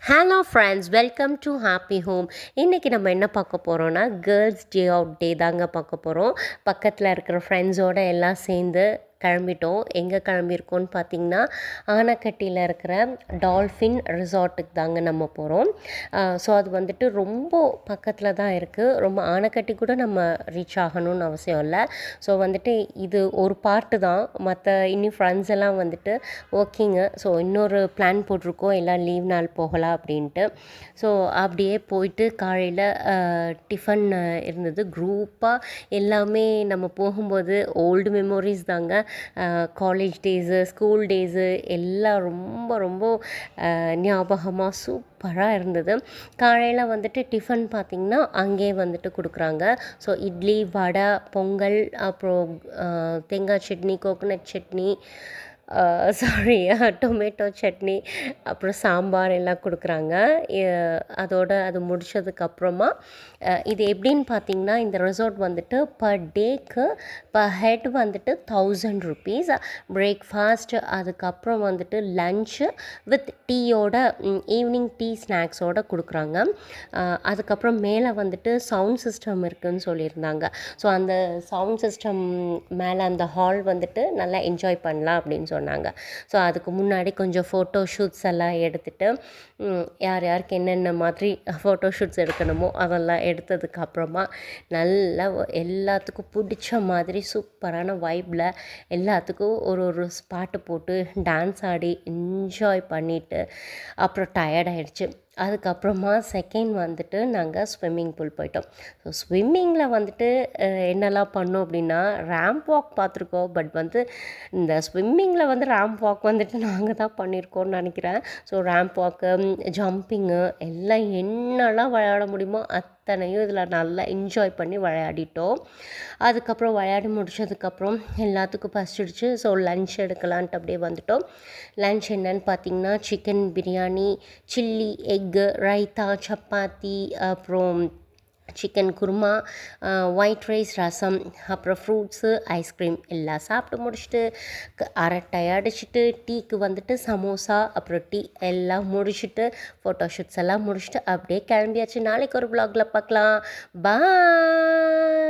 Hello friends, welcome to happy home. இன்றைக்கி நம்ம என்ன பார்க்க போகிறோன்னா, கேர்ள்ஸ் டே அவுட் டே தாங்க பார்க்க போகிறோம். பக்கத்தில் இருக்கிற ஃப்ரெண்ட்ஸோடு எல்லாம் சேர்ந்து கிளம்பிட்டோம். எங்கே கிளம்பியிருக்கோன்னு பார்த்திங்கன்னா, ஆனக்கட்டியில் இருக்கிற டால்ஃபின் ரிசார்ட்டுக்கு தாங்க நம்ம போகிறோம். ஸோ அது வந்துட்டு ரொம்ப பக்கத்தில் தான் இருக்குது. ரொம்ப ஆனக்கட்டி கூட நம்ம ரீச் ஆகணும்னு அவசியம் இல்லை. ஸோ வந்துட்டு இது ஒரு பார்ட்டு தான். மற்ற இன்னும் ஃப்ரெண்ட்ஸ் எல்லாம் வந்துட்டு ஒர்க்கிங்கு. ஸோ இன்னொரு பிளான் போட்டிருக்கோம், எல்லாம் லீவ் நாள் போகலாம் அப்படின்ட்டு. ஸோ அப்படியே போயிட்டு காலையில் டிஃபன் இருந்தது. குரூப்பாக எல்லாமே நம்ம போகும்போது ஓல்டு மெமோரிஸ் தாங்க. காலேஜ் டேஸு, ஸ்கூல் டேஸு எல்லாம் ரொம்ப ரொம்ப ஞாபகமாக சூப்பராக இருந்தது. காலையில் வந்துட்டு டிஃபன் பார்த்திங்கன்னா அங்கேயே வந்துட்டு கொடுக்குறாங்க. ஸோ இட்லி, வடை, பொங்கல், அப்புறம் தேங்காய் சட்னி, கோகோனட் சட்னி, டொமேட்டோ சட்னி, அப்புறம் சாம்பார் எல்லாம் கொடுக்குறாங்க. அது முடித்ததுக்கப்புறமா இது எப்படின்னு பார்த்திங்கன்னா, இந்த ரெசார்ட் வந்துட்டு பர் டேக்கு பர் ஹெட் வந்துட்டு 1000 ருபீஸ். பிரேக்ஃபாஸ்ட்டு, அதுக்கப்புறம் வந்துட்டு லன்ச்சு வித் டீயோட, ஈவினிங் டீ ஸ்நாக்ஸோடு கொடுக்குறாங்க. அதுக்கப்புறம் மேலே வந்துட்டு சவுண்ட் சிஸ்டம் இருக்குதுன்னு சொல்லியிருந்தாங்க. ஸோ அந்த சவுண்ட் சிஸ்டம் மேலே அந்த ஹால் வந்துட்டு நல்லா என்ஜாய் பண்ணலாம் அப்படின்னு சொன்னாங்க. ஸோ அதுக்கு முன்னாடி கொஞ்சம் ஃபோட்டோ ஷூட்ஸ் எல்லாம் எடுத்துகிட்டு, யார் யாருக்கு என்னென்ன மாதிரி ஃபோட்டோ ஷூட்ஸ் எடுக்கணுமோ அதெல்லாம் எடுத்ததுக்கப்புறமா நல்லா எல்லாத்துக்கும் பிடிச்ச மாதிரி சூப்பரான வைப்பில் எல்லாத்துக்கும் ஒரு ஒரு பாட்டு போட்டு டான்ஸ் ஆடி என்ஜாய் பண்ணிவிட்டு அப்புறம் டயர்டாயிடுச்சு. அதுக்கப்புறமா செகண்ட் வந்துட்டு நாங்கள் ஸ்விம்மிங் பூல் போயிட்டோம். ஸோ ஸ்விம்மிங்கில் வந்துட்டு என்னெல்லாம் பண்ணோம் அப்படின்னா, ரேம்ப் வாக் பார்த்துருக்கோம். பட் வந்து இந்த ஸ்விம்மிங்கில் வந்து ரேம்ப் வாக் வந்துட்டு நாங்கள் தான் பண்ணியிருக்கோம்னு நினைக்கிறேன். ஸோ ரேம்ப் வாக்கு, ஜம்பிங்கு எல்லாம் என்னெல்லாம் விளையாட முடியுமோ அத்தனையும் இதில் நல்லா என்ஜாய் பண்ணி விளையாடிட்டோம். அதுக்கப்புறம் விளையாடி முடித்ததுக்கப்புறம் எல்லாத்துக்கும் பசிச்சிடுச்சு. ஸோ லன்ச் எடுக்கலான்ட்டு அப்படியே வந்துட்டோம். லன்ச் என்னன்னு பார்த்திங்கன்னா, chicken biryani, chilli egg, raita, chapati, அப்புறம் சிக்கன் குருமா, ஒயிட் ரைஸ், ரசம், அப்புறம் ஃப்ரூட்ஸு, ஐஸ்கிரீம் எல்லாம் சாப்பிட்டு முடிச்சுட்டு அரட்டை அடிச்சுட்டு டீக்கு வந்துட்டு சமோசா, அப்புறம் டீ எல்லாம் முடிச்சுட்டு ஃபோட்டோ ஷூட்ஸ் எல்லாம் முடிச்சுட்டு அப்படியே கிளம்பியாச்சு. நாளைக்கு ஒரு வ்ளாகில் பார்க்கலாம். பாய்.